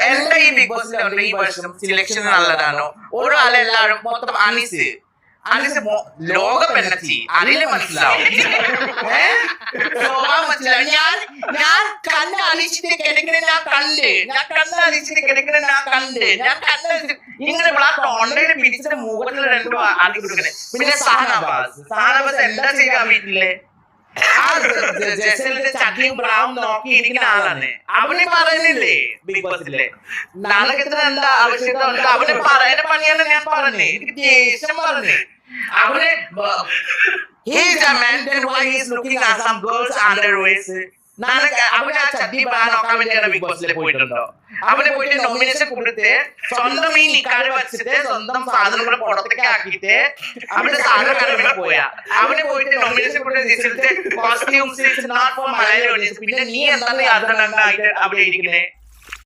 എന്റെ ഈ ബിഗ് ബോസിന്റെ ഈ വർഷം സെലക്ഷൻ നല്ലതാണോ ഒരാളെല്ലാരും മൊത്തം അനീസ് ലോക പെണ്ണച്ചി അതില് മനസ്സിലാവും സ്വഭാവം മനസ്സിലാവും ഞാൻ കണ്ണ് അലിച്ചിട്ട് കിടക്കണ ഞാൻ കണ്ട് ഇങ്ങനെ ഓൺലൈനിൽ പിടിച്ചിട്ട് മുഖത്തിൽ രണ്ടു അടി കൊടുക്കണേ പിന്നെ സഹനബാസ് എന്താ ചെയ്യാൻ വീട്ടിലെ ജസലിന്റെ ചട്ടിയും ബ്രാവും നോക്കിയിരിക്കുന്ന ആളാണ് അവന് പറയുന്നില്ലേ ബിഗ് ബോസിലെ നാടകത്തിന് എന്താ ആവശ്യകത ഉണ്ട് അവന് പറയുന്ന പണിയാണ് ഞാൻ പറഞ്ഞേ എനിക്ക് ദേഷ്യം പറഞ്ഞേ അവന് he's a man then why he's looking at some girls underwears അവന് ആ ചട്ടി ബ്രാ നോക്കാൻ വേണ്ടിയാണ് ബിഗ് ബോസിൽ പോയിട്ടുണ്ടോ അവന് പോയിട്ട് നോമിനേഷൻ കൊടുത്ത് സ്വന്തം ഈ നിക്കാട് വെച്ചിട്ട് സ്വന്തം സാധനങ്ങൾ പുറത്തേക്ക് ആക്കിയിട്ട് അവന്റെ സാധനം കാണാൻ പോയാ അവന് പോയിട്ട് നോമിനേഷൻ കൊടുത്ത് costumes not for Malayali audience പിന്നെ നീ എന്താണ് അർദ്ധനണ്ടായിട്ട് അവിടെ ഇരിക്കുന്നേ